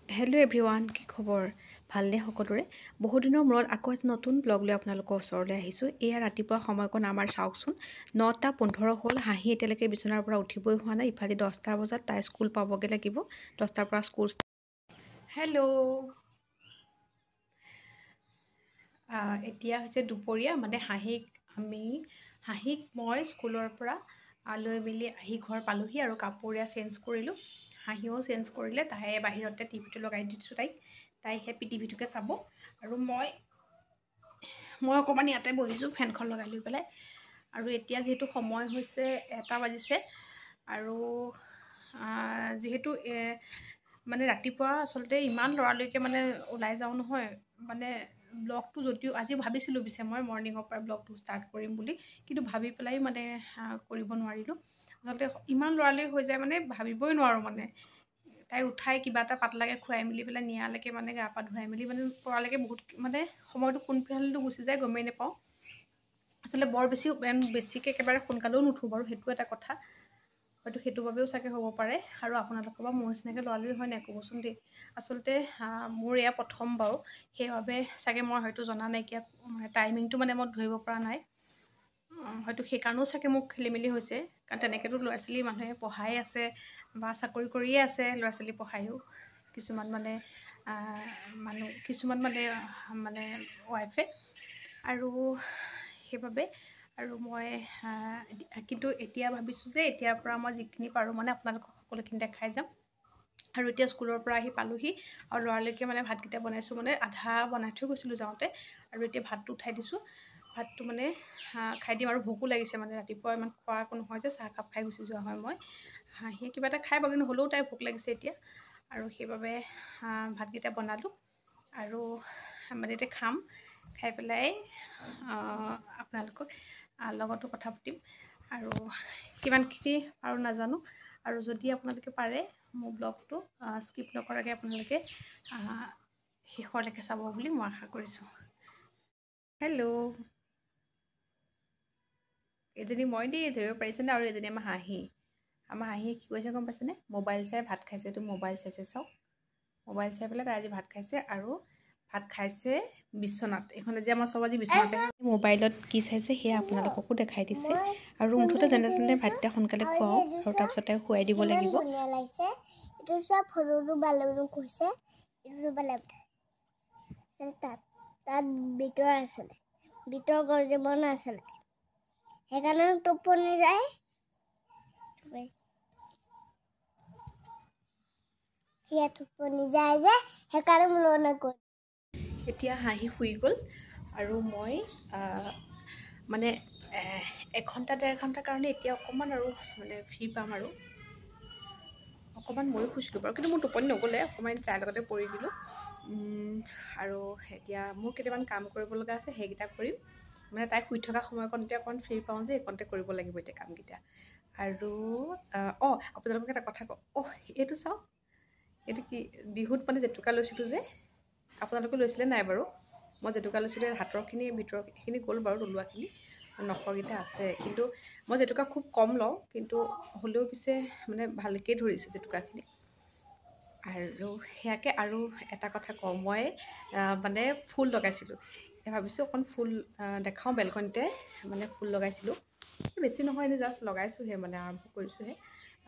Hello' everyone, কি খবৰ? ভালনে সকলোৰে? বহুদিনৰ মূৰত আকৌ এটা নতুন ব্লগ লৈ আপোনালোকৰ ওচৰলৈ আহিছোঁ। এয়া ৰাতিপুৱা সময়কণ আমাৰ চাওকচোন, 9:15 হ'ল। হাঁহি এতিয়ালৈকে বিচনাৰ পৰা উঠিবই হোৱা নাই। ইফালে 10টা বজাত তাই স্কুল পাবগৈ লাগিব। 10টাৰ পৰা স্কুল। হেল্ল', এতিয়া হৈছে দুপৰীয়া, মানে হাঁহিক মই স্কুলৰ পৰা লৈ মেলি আহি ঘৰ পালোহি আৰু কাপোৰ চেঞ্জ কৰিলোঁ। হাঁহিও চেঞ্জ কৰিলে, তাই বাহিৰতে টিভিটো লগাই দিছোঁ। তাই হেপী টিভিটোকে চাব আৰু মই অকণমান ইয়াতে বহিছোঁ ফেনখন লগাই লৈ পেলাই। আৰু এতিয়া যিহেতু সময় হৈছে 1টা বাজিছে আৰু যিহেতু মানে ৰাতিপুৱা আচলতে ইমান লৰালৰিকৈ মানে ওলাই যাওঁ নহয়, মানে ব্লগটো যদিও আজি ভাবিছিলোঁ পিছে মই মৰ্ণিঙৰ পৰা ব্লগটো ষ্টাৰ্ট কৰিম বুলি, কিন্তু ভাবি পেলাই মানে কৰিব নোৱাৰিলোঁ। আচলতে ইমান লৰালৰি হৈ যায়, মানে ভাবিবই নোৱাৰোঁ। মানে তাই উঠাই কিবা এটা পাতলাকৈ খুৱাই মেলি পেলাই নিয়ালৈকে, মানে গা পা ধুৱাই মেলি মানে পৰালৈকে বহুত মানে সময়টো কোনফালেতো গুচি যায় গমেই নাপাওঁ। আচলতে বৰ বেছিকৈ একেবাৰে সোনকালেও নুঠোঁ বাৰু, সেইটো এটা কথা। হয়তো সেইটো বাবেও চাগে হ'ব পাৰে। আৰু আপোনালোকৰ বা মোৰ নিচিনাকৈ লৰালৰি হয় নাই ক'বচোন দেই। আচলতে মোৰ এয়া প্ৰথম বাৰু, সেইবাবে চাগে মই হয়তো জনা নাইকিয়া টাইমিংটো মানে মই ধৰিব পৰা নাই। হয়তো সেইকাৰণেও চাগে মোক খেলি মেলি হৈছে, কাৰণ তেনেকৈতো ল'ৰা ছোৱালী মানুহে পঢ়াই আছে বা চাকৰি কৰিয়ে আছে। ল'ৰা ছোৱালী পঢ়ায়ো কিছুমান মানে ৱাইফে, আৰু সেইবাবে আৰু মই কিন্তু এতিয়া ভাবিছোঁ যে এতিয়াৰ পৰা মই যিখিনি পাৰোঁ মানে আপোনালোকক সকলোখিনি দেখাই যাম। আৰু এতিয়া স্কুলৰ পৰা আহি পালোহি আৰু লৰালৰিকৈ মানে ভাতকেইটা বনাইছোঁ, মানে আধা বনাই থৈ গৈছিলোঁ যাওঁতে, আৰু এতিয়া ভাতটো উঠাই দিছোঁ। ভাতটো মানে খাই দিম, আৰু ভোকো লাগিছে। মানে ৰাতিপুৱা ইমান খোৱা একো নহয় যে, চাহ কাপ খাই গুচি যোৱা হয় মই। হাঁহিয়ে কিবা এটা খাই বাৰু, কিন্তু হ'লেও তাই ভোক লাগিছে এতিয়া, আৰু সেইবাবে ভাতকেইটা বনালোঁ আৰু মানে এতিয়া খাম। খাই পেলাই আপোনালোকক লগতো কথা পাতিম, আৰু কিমানখিনি পাৰোঁ নাজানো। আৰু যদি আপোনালোকে পাৰে মোৰ ব্লগটো স্কিপ নকৰাকৈ আপোনালোকে শেষলৈকে চাব বুলি মই আশা কৰিছোঁ। হেল্ল', এজনী মই দেই, ধৰিব পাৰিছেনে? আৰু এজনী আমাৰ হাঁহিয়ে কি কৰিছে গম পাইছেনে? মোবাইল চাই ভাত খাইছে। এইটো মোবাইল চাইছে, চাওক। মোবাইল চাই পেলাই তাই আজি ভাত খাইছে, আৰু ভাত খাইছে বিচনাত। এইখন যে আমাৰ চব আজি বিচনাতে। মোবাইলত কি চাইছে সেয়া আপোনালোককো দেখাই দিছে। আৰু মুঠতে যেনে তেনে ভাতকেইটা সোনকালে খুৱাওঁ, আৰু তাৰপিছত তাইক খুৱাই দিব লাগিব। তাত ভিতৰ আছিলে, ভিতৰ গজিব নাছিলে, সেইকাৰণে টোপনি যায়। টোপনি যায় যে, সেইকাৰণে মোৰ নকয়। এতিয়া হাঁহি শুই গ'ল, আৰু মই মানে 1-1.5 ঘণ্টাৰ কাৰণে এতিয়া অকণমান আৰু মানে ফ্ৰী পাম। আৰু অকণমান ময়ো শুইছিলোঁ বাৰু, কিন্তু মোৰ টোপনি নগ'লে। অকণমান তাইৰ লগতে পৰি দিলোঁ। আৰু এতিয়া মোৰ কেইটামান কাম কৰিব লগা আছে, সেইকেইটা কৰিম। মানে তাই শুই থকা সময়কণতে অকণমান ফ্ৰী পাওঁ যে, এইকণতে কৰিব লাগিব এতিয়া কামকেইটা। আৰু আপোনালোকক এটা কথা কওঁ, এইটো চাওক, এইটো কি বিহুত মানে জেতুকা লৈছিলোঁ যে, আপোনালোকে লৈছিলে নাই বাৰু? মই জেতুকা লৈছিলোঁ, হাতৰখিনি ভিতৰখিনি গ'ল বাৰু, তলুৱাখিনি নখৰকেইটা আছে। কিন্তু মই জেতুকা খুব কম লওঁ, কিন্তু হ'লেও পিছে মানে ভালকৈ ধৰিছে জেতুকাখিনি। আৰু সেয়াকৈ আৰু এটা কথা কওঁ, মই মানে ফুল লগাইছিলোঁ। ভাবিছোঁ অকণ ফুল দেখাওঁ, বেলকনিতে মানে ফুল লগাইছিলোঁ। বেছি নহয়, এনেই জাষ্ট লগাইছোঁহে, মানে আৰম্ভ কৰিছোঁহে।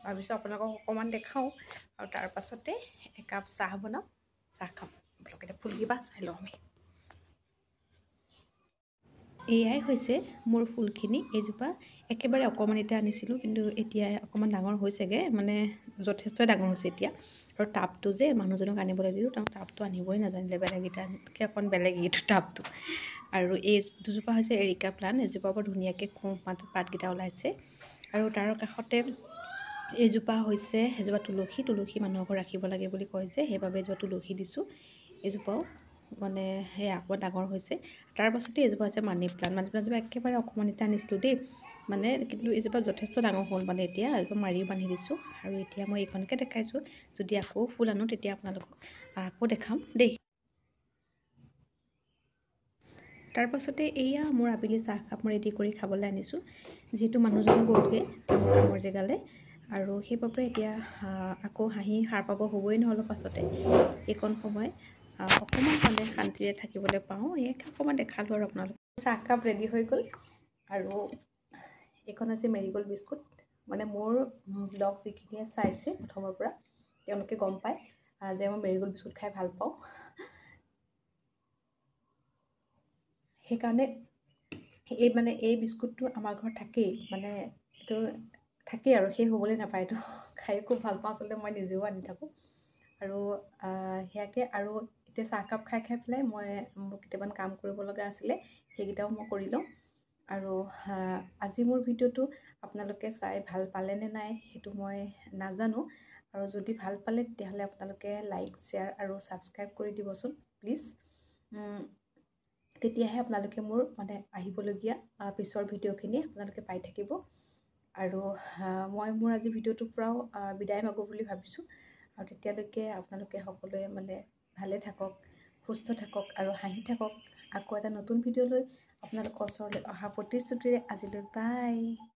ভাবিছোঁ আপোনালোকক অকণমান দেখাওঁ, আৰু তাৰ পাছতে একাপ চাহ বনাম, চাহ খাম। আপোনালোকে ফুল কিবা চাই লওঁ আমি। এয়াই হৈছে মোৰ ফুলখিনি। এইজোপা একেবাৰে অকণমানিতে আনিছিলোঁ, কিন্তু এতিয়া অকণমান ডাঙৰ হৈছেগৈ, মানে যথেষ্টই ডাঙৰ হৈছে এতিয়া। আৰু টাবটো যে মানুহজনক আনিবলৈ দিলোঁ, তেওঁ টাবটো আনিবই নাজানিলে, বেলেগকেইটাতকৈ অকণ বেলেগ এইটো টাবটো। আৰু এই দুজোপা হৈছে এৰিকা প্লাণ্ট। এজোপা বৰ ধুনীয়াকৈ পাতকেইটা ওলাইছে। আৰু তাৰ কাষতে এজোপা তুলসী মানুহৰ ঘৰত ৰাখিব লাগে বুলি কয় যে, সেইবাবে এজোপা তুলসী দিছোঁ। এজোপাও মানে সেয়া অকণমান ডাঙৰ হৈছে। তাৰ পাছতে এজোপা হৈছে মানি প্লাণ্টজোপা একেবাৰে অকণমানিতে আনিছিলোঁ দেই, মানে কিন্তু এইজোপা যথেষ্ট ডাঙৰ হ'ল। মানে এতিয়া এজোপা মাৰিও বান্ধি দিছোঁ। আৰু এতিয়া মই এইখনকে দেখাইছোঁ, যদি আকৌ ফুল আনো তেতিয়া আপোনালোকক আকৌ দেখাম দেই। তাৰপাছতে এয়া মোৰ আবেলি চাহকাপ মই ৰেডি কৰি খাবলৈ আনিছোঁ। যিহেতু মানুহজন গ'লগৈ তেওঁৰ কামৰ জেগালৈ, আৰু সেইবাবে এতিয়া আকৌ হাঁহি সাৰ পাব হ'বই নহয় অলপ পাছতে। এইকণ সময় অকণমান মানে শান্তিৰে থাকিবলৈ পাওঁ, ইয়াকে অকণমান দেখালোঁ আৰু আপোনালোক। চাহকাপ ৰেডি হৈ গ'ল আৰু এইখন আছে মেৰিগ'ল্ড বিস্কুট। মানে মোৰ ব্লগ যিখিনিয়ে চাইছে প্ৰথমৰ পৰা তেওঁলোকে গম পায় যে মই মেৰিগ'ল্ড বিস্কুট খাই ভাল পাওঁ। সেইকাৰণে এই বিস্কুটটো আমাৰ ঘৰত থাকেই, মানে এইটো থাকেই আৰু সেই হ'বলৈ নাপায়। এইটো খাই খুব ভাল পাওঁ, আচলতে মই নিজেও আনি থাকোঁ। আৰু সেয়াকে আৰু এতিয়া চাহকাপ খাই পেলাই মই মোৰ কেইটামান কাম কৰিব লগা আছিলে, সেইকেইটাও মই কৰি লওঁ। আৰু আজি মোৰ ভিডিঅ'টো আপোনালোকে চাই ভাল পালে নে নাই সেইটো মই নাজানো। আৰু যদি ভাল পালে তেতিয়াহ'লে আপোনালোকে লাইক, শ্বেয়াৰ আৰু ছাবস্ক্ৰাইব কৰি দিবচোন প্লিজ। তেতিয়াহে আপোনালোকে মোৰ মানে আহিবলগীয়া পিছৰ ভিডিঅ'খিনি আপোনালোকে পাই থাকিব। আৰু মই মোৰ আজি ভিডিঅ'টোৰ পৰাও বিদায় মাগোঁ বুলি ভাবিছোঁ। আৰু তেতিয়ালৈকে আপোনালোকে সকলোৱে মানে ভালে থাকক, সুস্থ থাকক আৰু হাঁহি থাকক। আকৌ এটা নতুন ভিডিঅ' লৈ আপোনালোকৰ ওচৰলৈ অহা প্ৰতিশ্ৰুতিৰে আজিলৈ বাই।